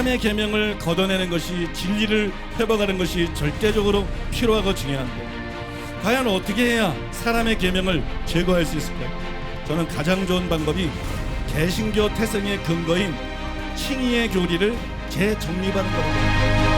사람의 계명을 걷어내는 것이 진리를 회복하는 것이 절대적으로 필요하고 중요한데 과연 어떻게 해야 사람의 계명을 제거할 수 있을까요? 저는 가장 좋은 방법이 개신교 태생의 근거인 칭의의 교리를 재정립하는 겁니다.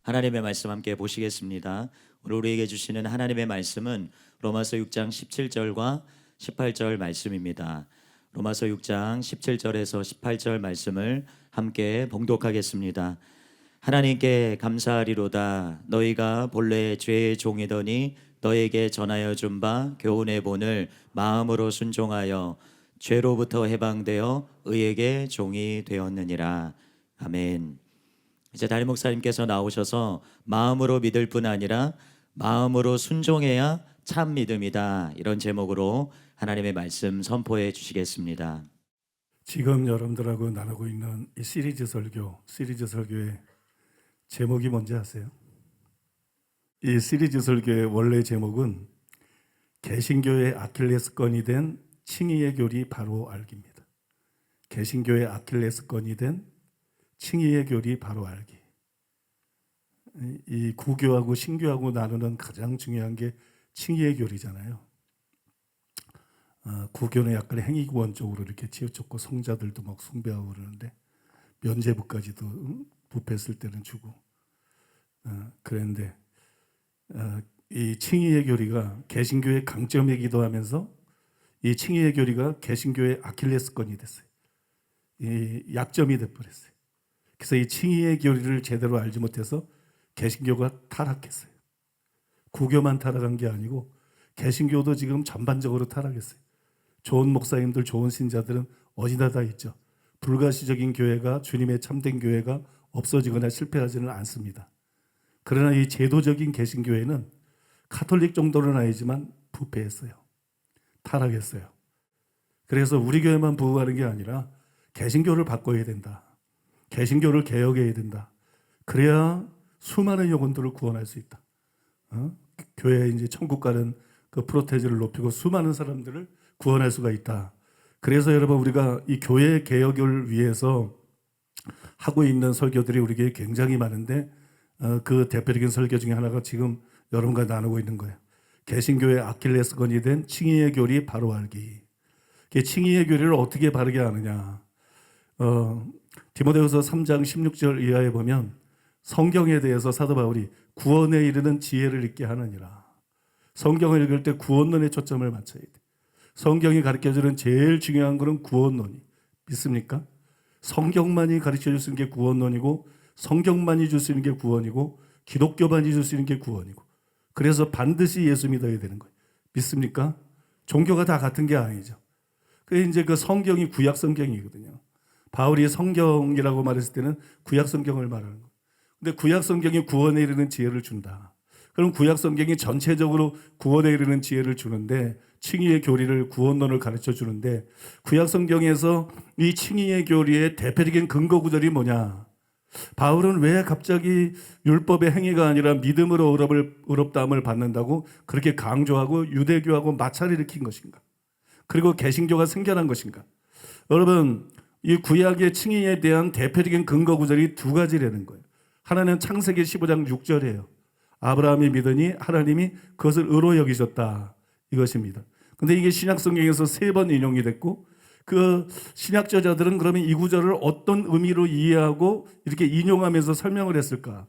하나님의 말씀 함께 보시겠습니다. 오늘 우리에게 주시는 하나님의 말씀은 로마서 6장 17절과 18절 말씀입니다. 로마서 6장 17절에서 18절 말씀을 함께 봉독하겠습니다. 하나님께 감사하리로다. 너희가 본래 죄의 종이더니 너에게 전하여 준 바 교훈의 본을 마음으로 순종하여 죄로부터 해방되어 의에게 종이 되었느니라. 아멘. 이제 담임 목사님께서 나오셔서 마음으로 믿을 뿐 아니라 마음으로 순종해야 참 믿음이다, 이런 제목으로 하나님의 말씀 선포해 주시겠습니다. 지금 여러분들하고 나누고 있는 이 시리즈 설교의 제목이 뭔지 아세요? 이 시리즈 설교의 원래 제목은 개신교의 아킬레스건이 된 칭의의 교리 바로 알기입니다. 개신교의 아킬레스건이 된 칭의의 교리 바로 알기. 이 구교하고 신교하고 나누는 가장 중요한 게 칭의의 교리잖아요. 구교는 약간 행위구원 쪽으로 이렇게 치우쳤고 성자들도 막 숭배하고 그러는데 면죄부까지도 부패했을 때는 주고 그랬는데 이 칭의의 교리가 개신교의 강점이기도 하면서 이 칭의의 교리가 개신교의 아킬레스건이 됐어요. 이 약점이 돼버렸어요. 그래서 이 칭의의 교리를 제대로 알지 못해서 개신교가 타락했어요. 구교만 타락한 게 아니고 개신교도 지금 전반적으로 타락했어요. 좋은 목사님들, 좋은 신자들은 어디나 다 있죠. 불가시적인 교회가, 주님의 참된 교회가 없어지거나 실패하지는 않습니다. 그러나 이 제도적인 개신교회는 카톨릭 정도는 아니지만 부패했어요. 타락했어요. 그래서 우리 교회만 부흥하는 게 아니라 개신교를 바꿔야 된다. 개신교를 개혁해야 된다. 그래야 수많은 영혼들을 구원할 수 있다. 교회에 이제 천국 가는 그 프로테이지를 높이고 수많은 사람들을 구원할 수가 있다. 그래서 여러분 우리가 이 교회 개혁을 위해서 하고 있는 설교들이 우리 교회에 굉장히 많은데 그 대표적인 설교 중에 하나가 지금 여러분과 나누고 있는 거예요. 개신교의 아킬레스건이 된 칭의의 교리 바로 알기. 칭의의 교리를 어떻게 바르게 아느냐. 디모데후서 3장 16절 이하에 보면 성경에 대해서 사도 바울이 구원에 이르는 지혜를 읽게 하느니라. 성경을 읽을 때 구원론에 초점을 맞춰야 돼. 성경이 가르쳐주는 제일 중요한 것은 구원론이. 믿습니까? 성경만이 가르쳐줄 수 있는 게 구원론이고 성경만이 줄 수 있는 게 구원이고 기독교만이 줄 수 있는 게 구원이고 그래서 반드시 예수 믿어야 되는 거예요. 믿습니까? 종교가 다 같은 게 아니죠. 그게 이제 그 성경이 구약 성경이거든요. 바울이 성경이라고 말했을 때는 구약 성경을 말하는 거예요. 근데 구약 성경이 구원에 이르는 지혜를 준다. 그럼 구약 성경이 전체적으로 구원에 이르는 지혜를 주는데 칭의의 교리를 구원론을 가르쳐 주는데 구약 성경에서 이 칭의의 교리의 대표적인 근거 구절이 뭐냐? 바울은 왜 갑자기 율법의 행위가 아니라 믿음으로 의롭다함을 받는다고 그렇게 강조하고 유대교하고 마찰을 일으킨 것인가? 그리고 개신교가 생겨난 것인가? 여러분 이 구약의 칭의에 대한 대표적인 근거 구절이 두 가지라는 거예요. 하나는 창세기 15장 6절이에요. 아브라함이 믿으니 하나님이 그것을 의로 여기셨다. 이것입니다. 근데 이게 신약 성경에서 3번 인용이 됐고 그 신약 저자들은 그러면 이 구절을 어떤 의미로 이해하고 이렇게 인용하면서 설명을 했을까?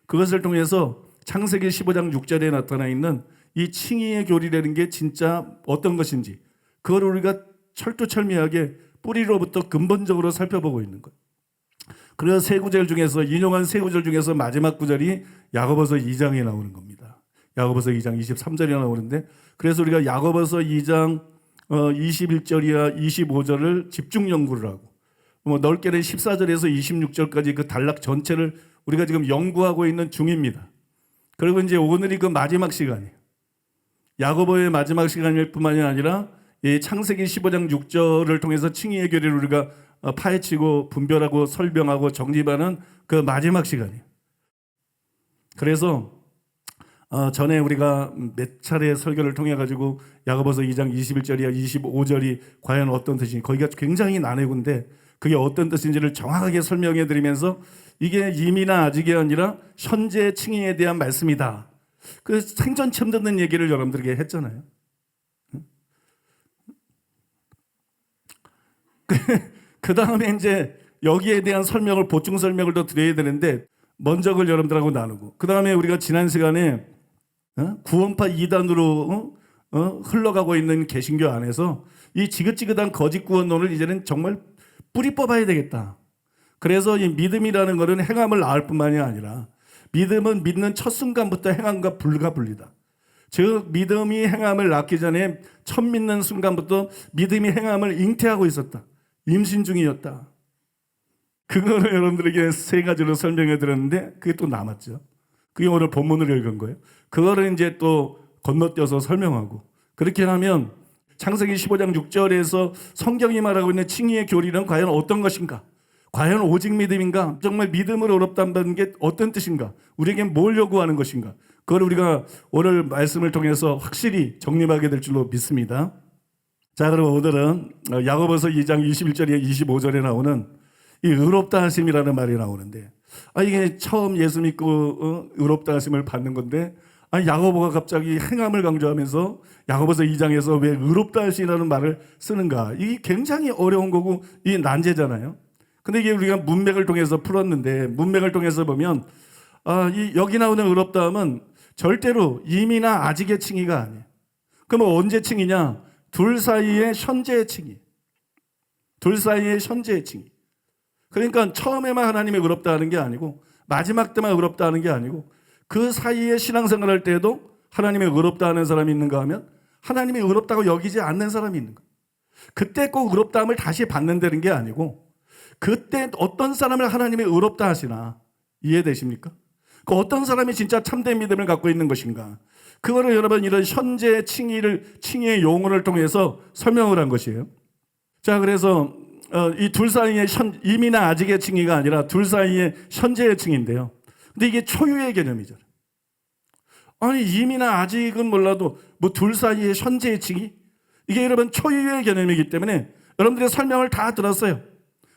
그것을 통해서 창세기 15장 6절에 나타나 있는 이 칭의의 교리라는 게 진짜 어떤 것인지 그걸 우리가 철두철미하게 뿌리로부터 근본적으로 살펴보고 있는 거예요. 그래서 세 구절 중에서 인용한 세 구절 중에서 마지막 구절이 야고보서 2장에 나오는 겁니다. 야고보서 2장 23절에 나오는데 그래서 우리가 야고보서 2장 21절이야 25절을 집중 연구를 하고 넓게는 14절에서 26절까지 그 단락 전체를 우리가 지금 연구하고 있는 중입니다. 그리고 이제 오늘이 그 마지막 시간이에요. 야고보의 마지막 시간일 뿐만이 아니라 이 창세기 15장 6절을 통해서 칭의의 교리를 우리가 파헤치고 분별하고 설명하고 정립하는 그 마지막 시간이에요. 그래서 전에 우리가 몇 차례 설교를 통해 가지고 야고보서 2장 21절이야 25절이 과연 어떤 뜻인지 거기가 굉장히 난해군데 그게 어떤 뜻인지를 정확하게 설명해 드리면서 이게 이미나 아직이 아니라 현재 칭의에 대한 말씀이다. 그 생전 처음 듣는 얘기를 여러분들에게 했잖아요. 그 다음에 이제 여기에 대한 설명을 보충 설명을 더 드려야 되는데 먼저 그걸 여러분들하고 나누고 그 다음에 우리가 지난 시간에 구원파 이단으로 흘러가고 있는 개신교 안에서 이 지긋지긋한 거짓 구원론을 이제는 정말 뿌리 뽑아야 되겠다. 그래서 이 믿음이라는 것은 행함을 낳을 뿐만이 아니라 믿음은 믿는 첫 순간부터 행함과 불가분리다. 즉 믿음이 행함을 낳기 전에 첫 믿는 순간부터 믿음이 행함을 잉태하고 있었다. 임신 중이었다. 그거를 여러분들에게 세 가지로 설명해 드렸는데 그게 또 남았죠. 그게 오늘 본문으로 읽은 거예요. 그거를 이제 또 건너뛰어서 설명하고 그렇게 하면 창세기 15장 6절에서 성경이 말하고 있는 칭의의 교리는 과연 어떤 것인가? 과연 오직 믿음인가? 정말 믿음으로 의롭다는 게 어떤 뜻인가? 우리에게 뭘 요구하는 것인가? 그걸 우리가 오늘 말씀을 통해서 확실히 정립하게 될 줄로 믿습니다. 자, 그럼 오늘은 야고보서 2장 21절에 25절에 나오는 이 의롭다 하심이라는 말이 나오는데 이게 처음 예수 믿고 의롭다 하심을 받는 건데 야고보가 갑자기 행함을 강조하면서 야고보서 2장에서 왜 의롭다 하시라는 말을 쓰는가? 이게 굉장히 어려운 거고 이 난제잖아요. 근데 이게 우리가 문맥을 통해서 풀었는데 문맥을 통해서 보면 여기 나오는 의롭다함은 절대로 이미나 아직의 칭의가 아니에요. 그러면 언제 칭의냐? 둘 사이의 현재의 칭의. 둘 사이의 현재의 칭의. 그러니까 처음에만 하나님이 의롭다 하는 게 아니고 마지막 때만 의롭다 하는 게 아니고 그 사이에 신앙생활 할 때에도 하나님이 의롭다 하는 사람이 있는가 하면 하나님이 의롭다고 여기지 않는 사람이 있는 거예요. 그때 꼭 의롭다함을 다시 받는다는 게 아니고 그때 어떤 사람을 하나님이 의롭다 하시나 이해되십니까? 그 어떤 사람이 진짜 참된 믿음을 갖고 있는 것인가? 그거를 여러분 이런 현재 칭의의 용어를 통해서 설명을 한 것이에요. 자, 그래서 이 둘 사이의 이미나 아직의 칭의가 아니라 둘 사이의 현재의 칭의인데요. 근데 이게 초유의 개념이잖아요. 이미나 아직은 몰라도 뭐 둘 사이의 현재의 칭의? 이게 여러분 초유의 개념이기 때문에 여러분들의 설명을 다 들었어요.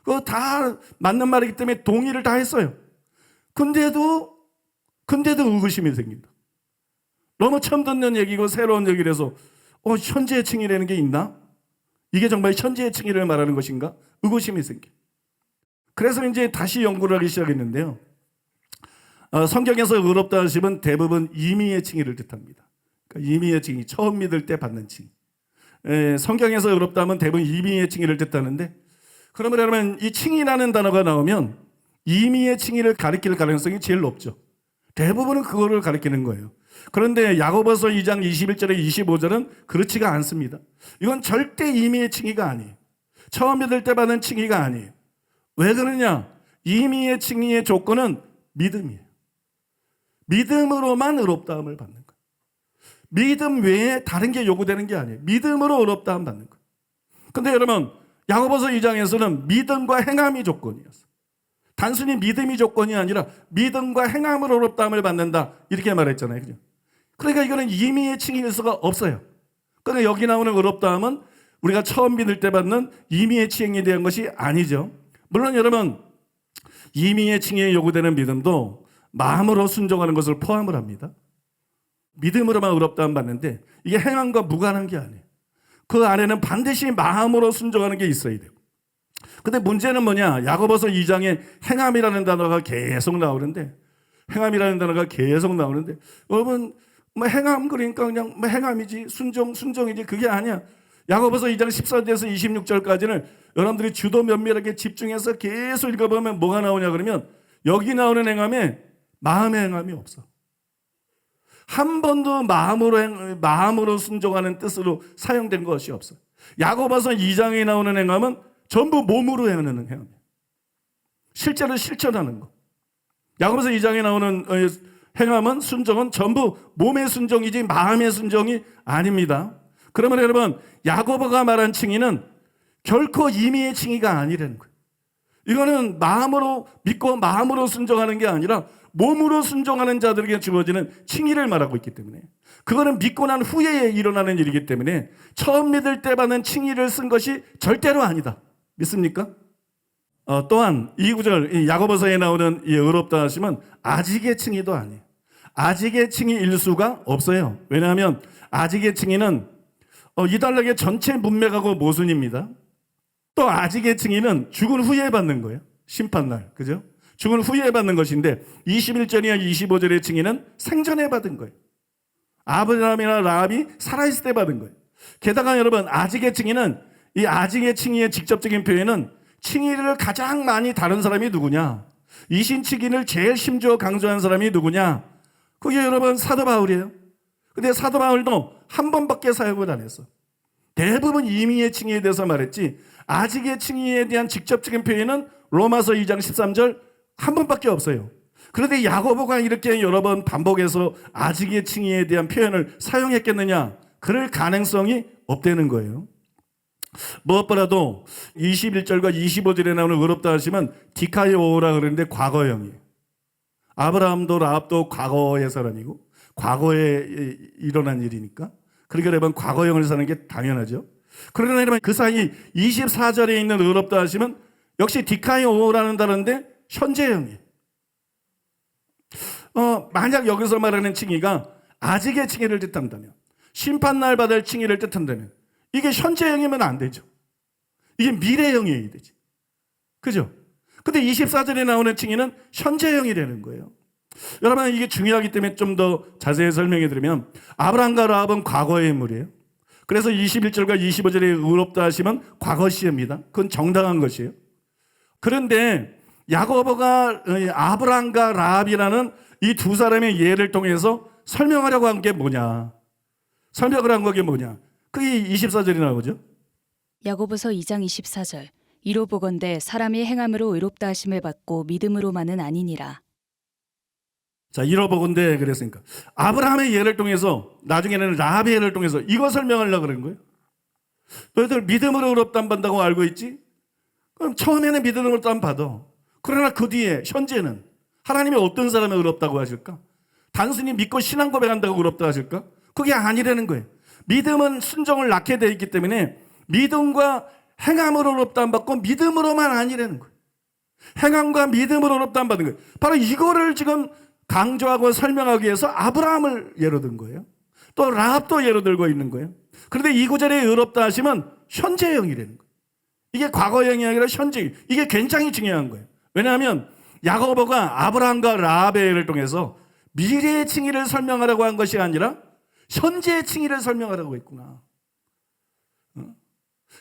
그거 다 맞는 말이기 때문에 동의를 다 했어요. 근데도 의구심이 생긴다. 너무 처음 듣는 얘기고 새로운 얘기라서 현재의 칭의라는 게 있나? 이게 정말 현재의 칭의를 말하는 것인가? 의구심이 생겨. 그래서 이제 다시 연구를 하기 시작했는데요. 성경에서 의롭다 하심은 대부분 임의의 칭의를 뜻합니다. 그러니까 임의의 칭의, 처음 믿을 때 받는 칭의. 성경에서 의롭다 하면 대부분 임의의 칭의를 뜻하는데 그러면 여러분 이 칭의라는 단어가 나오면 임의의 칭의를 가리킬 가능성이 제일 높죠. 대부분은 그거를 가리키는 거예요. 그런데 야고보서 2장 21절에 25절은 그렇지가 않습니다. 이건 절대 임의의 칭의가 아니에요. 처음 믿을 때 받는 칭의가 아니에요. 왜 그러냐? 임의의 칭의의 조건은 믿음이에요. 믿음으로만 의롭다함을 받는 거예요. 믿음 외에 다른 게 요구되는 게 아니에요. 믿음으로 의롭다함 받는 거예요. 근데 여러분 야고보서 2장에서는 믿음과 행함이 조건이었어요. 단순히 믿음이 조건이 아니라 믿음과 행함으로 의롭다함을 받는다 이렇게 말했잖아요. 그죠? 그러니까 이거는 임의의 칭의일 수가 없어요. 그러니까 여기 나오는 의롭다함은 우리가 처음 믿을 때 받는 임의의 칭의에 대한 것이 아니죠. 물론 여러분 임의의 칭의에 요구되는 믿음도 마음으로 순종하는 것을 포함을 합니다. 믿음으로만 의롭다함 받는데 이게 행함과 무관한 게 아니에요. 그 안에는 반드시 마음으로 순종하는 게 있어야 돼요. 근데 문제는 뭐냐? 야고보서 2장에 행함이라는 단어가 계속 나오는데 여러분 뭐 행함 그러니까 그냥 뭐 행함이지 순종이지 그게 아니야. 야고보서 2장 14절에서 26절까지는 여러분들이 주도 면밀하게 집중해서 계속 읽어보면 뭐가 나오냐 그러면 여기 나오는 행함에 마음의 행함이 없어. 한 번도 마음으로 순종하는 뜻으로 사용된 것이 없어. 야고보서 2장에 나오는 행함은 전부 몸으로 행하는 행함이에요. 실제로 실천하는 거. 야고보서 2장에 나오는 행함은 순종은 전부 몸의 순종이지 마음의 순종이 아닙니다. 그러면 여러분 야고보가 말한 칭의는 결코 임의의 칭의가 아니라는 거예요. 이거는 마음으로 믿고 마음으로 순종하는 게 아니라 몸으로 순종하는 자들에게 주어지는 칭의를 말하고 있기 때문에 그거는 믿고 난 후에 일어나는 일이기 때문에 처음 믿을 때 받는 칭의를 쓴 것이 절대로 아니다. 믿습니까? 또한 이 구절 야고보서에 나오는 이 의롭다 하심은 아직의 칭의도 아니에요. 아직의 칭의일 수가 없어요. 왜냐하면 아직의 칭의는 이단락의 전체 문맥하고 모순입니다. 또 아직의 칭의는 죽은 후에 받는 거예요. 심판날. 그죠? 죽은 후에 받는 것인데 21절이나 25절의 칭의는 생전에 받은 거예요. 아브라함이나 라합이 살아있을 때 받은 거예요. 게다가 여러분 아직의 칭의는 이 아직의 칭의의 직접적인 표현은 칭의를 가장 많이 다룬 사람이 누구냐? 이신치기를 제일 심주어 강조한 사람이 누구냐? 그게 여러분 사도 바울이에요. 근데 사도 바울도 한 번밖에 사용을 안 했어. 대부분 임의의 칭의에 대해서 말했지 아직의 칭의에 대한 직접적인 표현은 로마서 2장 13절 한 번밖에 없어요. 그런데 야고보가 이렇게 여러 번 반복해서 아직의 칭의에 대한 표현을 사용했겠느냐? 그럴 가능성이 없다는 거예요. 무엇보다도 21절과 25절에 나오는 의롭다 하시면 디카이오라 그러는데 과거형이에요. 아브라함도 라합도 과거의 사람이고 과거에 일어난 일이니까 그러니까 여러분 과거형을 사는 게 당연하죠. 그러나 여러분 그 사이 24절에 있는 의롭다 하시면 역시 디카이오라는 단어인데 현재형이에요. 만약 여기서 말하는 칭의가 아직의 칭의를 뜻한다면, 심판날 받을 칭의를 뜻한다면 이게 현재형이면 안 되죠. 이게 미래형이어야 되지. 그죠? 근데 24절에 나오는 칭의는 현재형이 되는 거예요. 여러분, 이게 중요하기 때문에 좀 더 자세히 설명해 드리면, 아브라함과 라합은 과거의 인물이에요. 그래서 21절과 25절에 의롭다 하시면 과거 시입니다. 그건 정당한 것이에요. 그런데 야고보가 아브라함과 라합이라는 이 두 사람의 예를 통해서 설명하려고 한 게 뭐냐? 설명을 한 게 뭐냐? 그게 24절이 나오죠. 야고보서 2장 24절. 이로 보건대 사람이 행함으로 의롭다 하심을 받고 믿음으로만은 아니니라. 자, 이러보건대 그랬으니까 아브라함의 예를 통해서, 나중에는 라합의 예를 통해서 이거 설명하려고 그런 거예요. 너희들 믿음으로 의롭다 안 받는다고 알고 있지? 그럼 처음에는 믿음으로 안 받아. 그러나 그 뒤에 현재는 하나님이 어떤 사람을 의롭다고 하실까? 단순히 믿고 신앙 고백한다고 의롭다 하실까? 그게 아니라는 거예요. 믿음은 순종을 낳게 되어 있기 때문에 믿음과 행함으로 의롭다 안 받고 믿음으로만 아니라는 거예요. 행함과 믿음으로 의롭다 안 받는 거예요. 바로 이거를 지금 강조하고 설명하기 위해서 아브라함을 예로 든 거예요. 또 라합도 예로 들고 있는 거예요. 그런데 이 구절에 의롭다 하시면 현재형이라는 거예요. 이게 과거형이 아니라 현재형. 이게 굉장히 중요한 거예요. 왜냐하면 야고보가 아브라함과 라합의 예를 통해서 미래의 칭의를 설명하라고 한 것이 아니라 현재의 칭의를 설명하라고 했구나.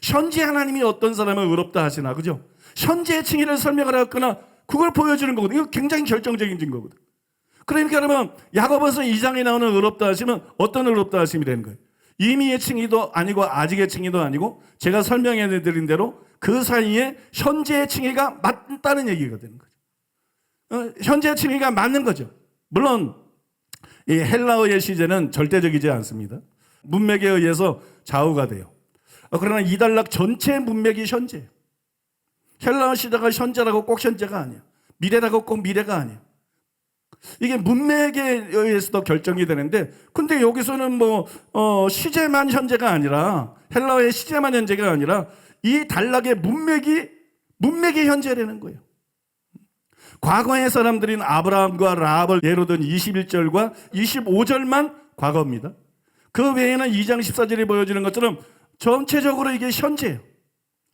현재 하나님이 어떤 사람을 의롭다 하시나, 그죠? 현재의 칭의를 설명하라고 했거나 그걸 보여주는 거거든요. 이거 굉장히 결정적인 증거거든. 그러니까 여러분, 야고보서 2장에 나오는 의롭다 하시면 어떤 의롭다 하심이 되는 거예요? 이미의 칭의도 아니고 아직의 칭의도 아니고 제가 설명해 드린 대로 그 사이에 현재의 칭의가 맞다는 얘기가 되는 거죠. 현재의 칭의가 맞는 거죠. 물론 이 헬라어의 시제는 절대적이지 않습니다. 문맥에 의해서 좌우가 돼요. 그러나 이단락 전체 문맥이 현재예요. 헬라어 시제가 현재라고 꼭 현재가 아니에요. 미래라고 꼭 미래가 아니에요. 이게 문맥에 의해서도 결정이 되는데, 근데 여기서는 시제만 현재가 아니라, 헬라어의 시제만 현재가 아니라 이 단락의 문맥이 현재라는 거예요. 과거의 사람들인 아브라함과 라합을 예로 든 21절과 25절만 과거입니다. 그 외에는 2장 14절이 보여주는 것처럼 전체적으로 이게 현재예요.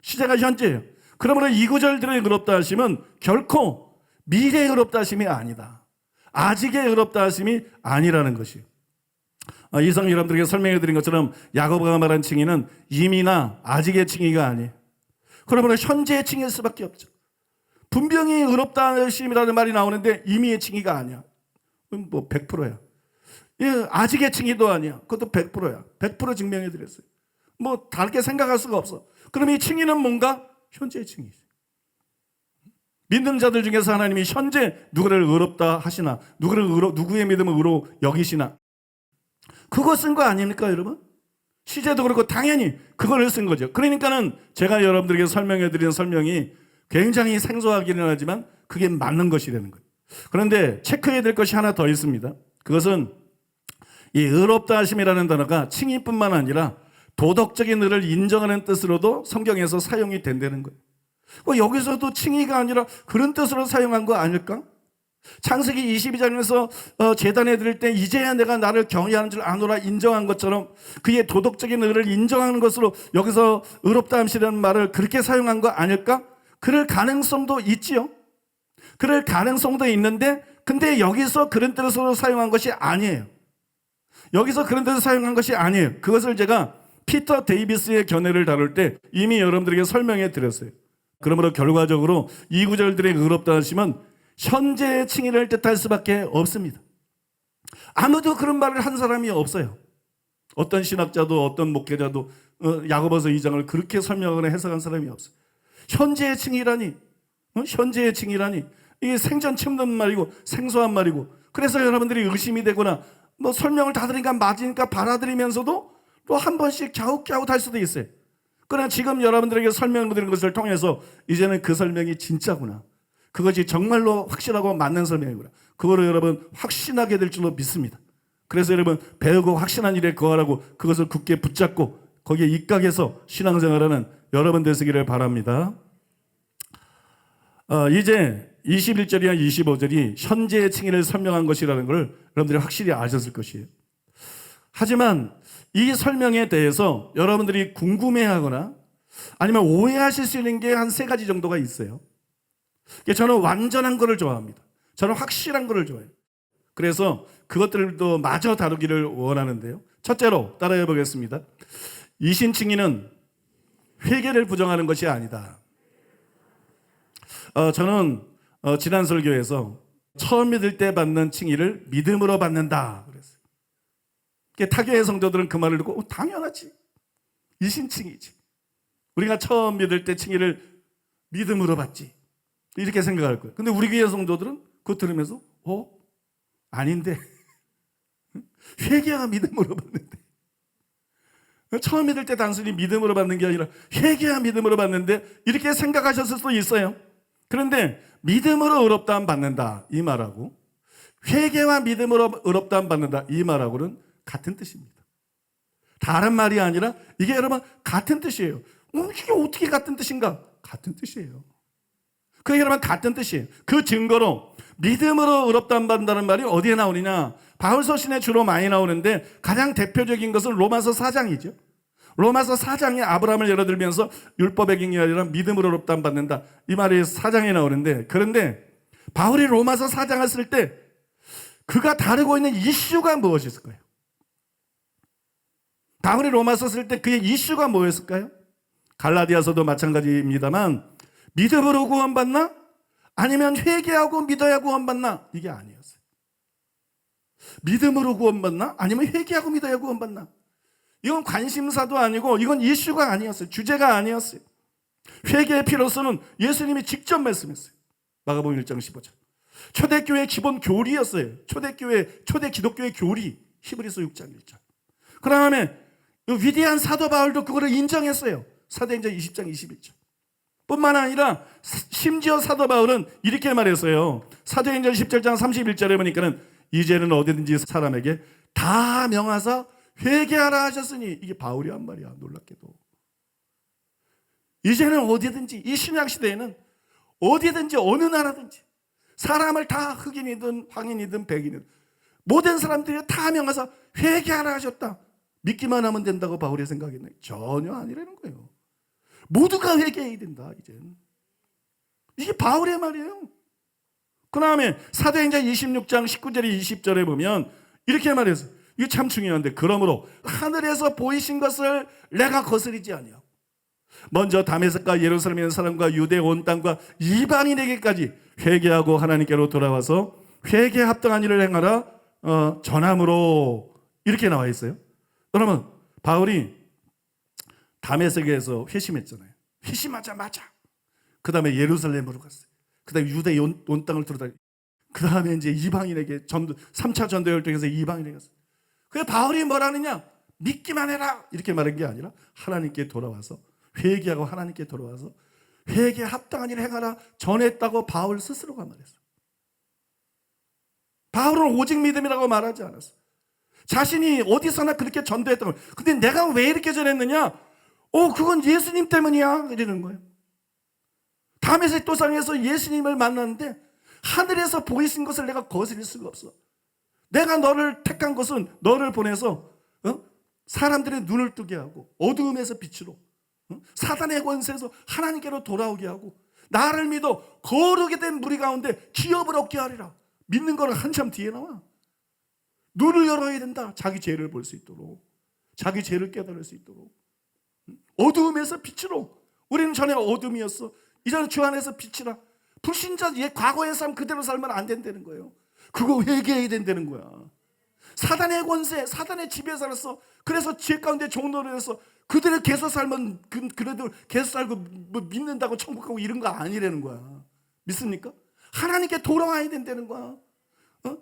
시제가 현재예요. 그러므로 이 구절들의 의롭다 하심은 결코 미래의 의롭다 하심이 아니다. 아직의 의롭다 하심이 아니라는 것이에요. 이상 여러분들에게 설명해 드린 것처럼 야고보가 말한 칭의는 이미나 아직의 칭의가 아니에요. 그러므로 현재의 칭의일 수밖에 없죠. 분명히 의롭다 하심이라는 말이 나오는데 이미의 칭의가 아니야. 100%야. 아직의 칭의도 아니야. 그것도 100%야. 100% 증명해 드렸어요. 다르게 생각할 수가 없어. 그럼 이 칭의는 뭔가? 현재의 칭의죠. 믿는 자들 중에서 하나님이 현재 누구를 의롭다 하시나, 누구의 믿음을 의로 여기시나, 그거 쓴 거 아닙니까, 여러분? 시제도 그렇고 당연히 그걸 쓴 거죠. 그러니까는 제가 여러분들에게 설명해 드리는 설명이 굉장히 생소하기는 하지만 그게 맞는 것이라는 거예요. 그런데 체크해야 될 것이 하나 더 있습니다. 그것은 이 의롭다 하심이라는 단어가 칭의뿐만 아니라 도덕적인 의를 인정하는 뜻으로도 성경에서 사용이 된다는 거예요. 여기서도 칭의가 아니라 그런 뜻으로 사용한 거 아닐까? 창세기 22장에서 제단에 드릴 때 이제야 내가 나를 경외하는 줄 아노라 인정한 것처럼 그의 도덕적인 의를 인정하는 것으로 여기서 의롭다 함이라는 말을 그렇게 사용한 거 아닐까? 그럴 가능성도 있지요. 그럴 가능성도 있는데, 근데 여기서 그런 뜻으로 사용한 것이 아니에요. 여기서 그런 뜻으로 사용한 것이 아니에요. 그것을 제가 피터 데이비스의 견해를 다룰 때 이미 여러분들에게 설명해 드렸어요. 그러므로 결과적으로 이 구절들의 의롭다 하심은 현재의 칭의를 뜻할 수밖에 없습니다. 아무도 그런 말을 한 사람이 없어요. 어떤 신학자도 어떤 목회자도 야고보서 2장을 그렇게 설명하거나 해석한 사람이 없어요. 현재의 칭의라니, 현재의 칭의라니, 이게 생전 처음 말이고 생소한 말이고, 그래서 여러분들이 의심이 되거나 설명을 다 들으니까 맞으니까 받아들이면서도 또 한 번씩 갸웃갸웃할 수도 있어요. 그러나 지금 여러분들에게 설명드리는 것을 통해서 이제는 그 설명이 진짜구나, 그것이 정말로 확실하고 맞는 설명이구나, 그거를 여러분 확신하게 될 줄로 믿습니다. 그래서 여러분 배우고 확신한 일에 거하라고 그것을 굳게 붙잡고 거기에 입각해서 신앙생활하는 여러분 되시기를 바랍니다. 이제 21절이나 25절이 현재의 칭의를 설명한 것이라는 걸 여러분들이 확실히 아셨을 것이에요. 하지만 이 설명에 대해서 여러분들이 궁금해하거나 아니면 오해하실 수 있는 게 한 3가지 정도가 있어요. 저는 완전한 거를 좋아합니다. 저는 확실한 거를 좋아해요. 그래서 그것들도 마저 다루기를 원하는데요. 첫째로 따라해 보겠습니다. 이신칭의는 회개를 부정하는 것이 아니다. 저는 지난 설교에서 처음 믿을 때 받는 칭의를 믿음으로 받는다 그랬어요. 타교의 성도들은 그 말을 듣고 당연하지. 이신칭의지. 우리가 처음 믿을 때 칭의를 믿음으로 받지. 이렇게 생각할 거예요. 근데 우리 교회 성도들은 그거 들으면서 아닌데 회개가 믿음으로 받는데 처음 믿을 때 단순히 믿음으로 받는 게 아니라 회개가 믿음으로 받는데 이렇게 생각하셨을 수도 있어요. 그런데 믿음으로 의롭다함 받는다 이 말하고 회개와 믿음으로 의롭다함 받는다 이 말하고는 같은 뜻입니다. 다른 말이 아니라 이게 여러분 같은 뜻이에요. 이게 어떻게 같은 뜻인가? 같은 뜻이에요. 그게 여러분 같은 뜻이에요. 그 증거로 믿음으로 의롭다함 받는다는 말이 어디에 나오느냐? 바울 서신에 주로 많이 나오는데 가장 대표적인 것은 로마서 4장이죠. 로마서 4장에 아브라함을 예로 들면서 율법의 행위가 아니라 믿음으로 의롭다함 받는다. 이 말이 4장에 나오는데 그런데 바울이 로마서 4장을 쓸 때 그가 다루고 있는 이슈가 무엇이었을까요? 바울이 로마서 쓸 때 그의 이슈가 뭐였을까요? 갈라디아서도 마찬가지입니다만 믿음으로 구원받나? 아니면 회개하고 믿어야 구원받나? 이게 아니었어요. 믿음으로 구원받나? 아니면 회개하고 믿어야 구원받나? 이건 관심사도 아니고 이건 이슈가 아니었어요. 주제가 아니었어요. 회개의 필요성은 예수님이 직접 말씀했어요. 마가복음 1장 15절. 초대교회의 기본 교리였어요. 초대 기독교의 교리. 히브리서 6장 1절. 그 다음에 위대한 사도 바울도 그거를 인정했어요. 사도행전 20장 21절. 뿐만 아니라 심지어 사도 바울은 이렇게 말했어요. 사도행전 17장 31절에 보니까는 이제는 어디든지 사람에게 다 명하사 회개하라 하셨으니 이게 바울이 한 말이야. 놀랍게도. 이제는 어디든지 이 신약 시대에는 어디든지 어느 나라든지 사람을 다 흑인이든 황인이든 백인이든 모든 사람들이 다 명하사 회개하라 하셨다. 믿기만 하면 된다고 바울이 생각했나요? 전혀 아니라는 거예요. 모두가 회개해야 된다. 이제는. 이게 바울의 말이에요. 그 다음에 사도행전 26장 19절에 20절에 보면 이렇게 말해서 이게 참 중요한데 그러므로 하늘에서 보이신 것을 내가 거스리지 아니하고 먼저 다메섹과 예루살렘에 있는 사람과 유대 온 땅과 이방인에게까지 회개하고 하나님께로 돌아와서 회개에 합당한 일을 행하라 전함으로 이렇게 나와 있어요. 여러분 바울이 다메섹에서 회심했잖아요. 회심하자마자 그 다음에 예루살렘으로 갔어요. 그 다음에 유대 온 땅을 돌아다니고 그 다음에 이제 이방인에게 3차 전도 활동에서 이방인에게 갔어요. 그래서 바울이 뭐라느냐? 믿기만 해라 이렇게 말한 게 아니라 하나님께 돌아와서 회개하고 하나님께 돌아와서 회개에 합당한 일을 행하라 전했다고 바울 스스로가 말했어요. 바울은 오직 믿음이라고 말하지 않았어요. 자신이 어디서나 그렇게 전도했던 거예요. 근데 내가 왜 이렇게 전했느냐? 그건 예수님 때문이야 이러는 거예요. 다메섹 도상에서 예수님을 만났는데 하늘에서 보이신 것을 내가 거스릴 수가 없어. 내가 너를 택한 것은 너를 보내서 사람들의 눈을 뜨게 하고 어두움에서 빛으로 사단의 권세에서 하나님께로 돌아오게 하고 나를 믿어 거룩이 된 무리 가운데 기업을 얻게 하리라. 믿는 거는 한참 뒤에 나와. 눈을 열어야 된다. 자기 죄를 볼 수 있도록 자기 죄를 깨달을 수 있도록 어두움에서 빛으로. 우리는 전에 어둠이었어. 이제는 주 안에서 빛이라. 불신자 과거의 삶 그대로 살면 안 된다는 거예요. 그거 회개해야 된다는 거야. 사단의 권세, 사단의 지배에 살았어. 그래서 죄 가운데 종노를 해서 그들을 계속 살면 그래도 계속 살고 뭐 믿는다고 천국 가고 이런 거 아니라는 거야. 믿습니까? 하나님께 돌아와야 된다는 거야.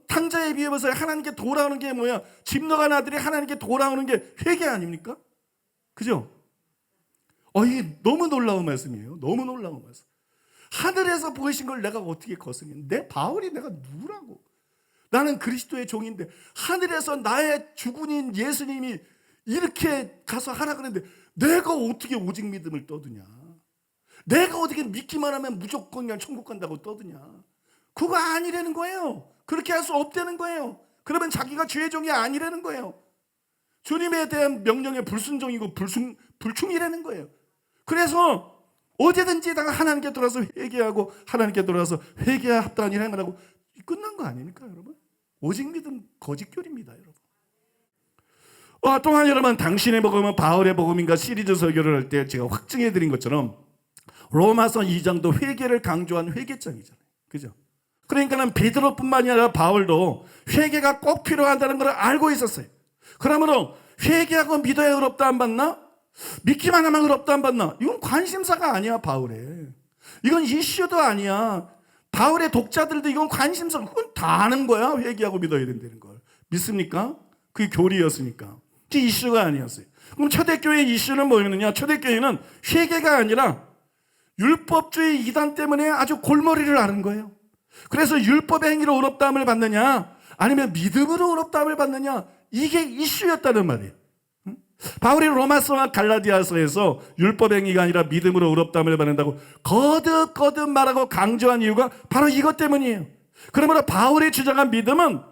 탕자에 비해서 하나님께 돌아오는 게 뭐야? 집 나간 아들이 하나님께 돌아오는 게 회개 아닙니까? 그죠? 이게 너무 놀라운 말씀이에요. 너무 놀라운 말씀. 하늘에서 보이신 걸 내가 어떻게 거스르냐? 내 바울이 내가 누구라고? 나는 그리스도의 종인데 하늘에서 나의 주군인 예수님이 이렇게 가서 하라 그랬는데 내가 어떻게 오직 믿음을 떠드냐? 내가 어떻게 믿기만 하면 무조건 그냥 천국 간다고 떠드냐? 그거 아니라는 거예요. 그렇게 할 수 없다는 거예요. 그러면 자기가 주의 종이 아니라는 거예요. 주님에 대한 명령에 불순종이고 불충이라는 거예요. 그래서 어디든지 다 하나님께 돌아서 회개하고 하나님께 돌아서 회개와 합당한 일 행하라고 끝난 거 아닙니까, 여러분? 오직 믿음 거짓교리입니다, 여러분. 또한 여러분, 당신의 복음은 바울의 복음인가 시리즈 설교를 할 때 제가 확증해 드린 것처럼 로마서 2장도 회개를 강조한 회개장이잖아요. 그죠? 그러니까는 베드로뿐만이 아니라 바울도 회개가 꼭 필요하다는 걸 알고 있었어요. 그러므로 회개하고 믿어야 의롭다 안 받나? 믿기만 하면 의롭다 안 받나? 이건 관심사가 아니야, 바울의. 이건 이슈도 아니야. 바울의 독자들도 이건 관심사, 그건 다 아는 거야. 회개하고 믿어야 된다는 걸. 믿습니까? 그게 교리였으니까. 그게 이슈가 아니었어요. 그럼 초대교회의 이슈는 뭐였느냐? 초대교회는 회개가 아니라 율법주의 이단 때문에 아주 골머리를 앓은 거예요. 그래서 율법의 행위로 의롭다함을 받느냐, 아니면 믿음으로 의롭다함을 받느냐, 이게 이슈였다는 말이에요. 바울이 로마서와 갈라디아서에서 율법 행위가 아니라 믿음으로 의롭다함을 받는다고 거듭 말하고 강조한 이유가 바로 이것 때문이에요. 그러므로 바울이 주장한 믿음은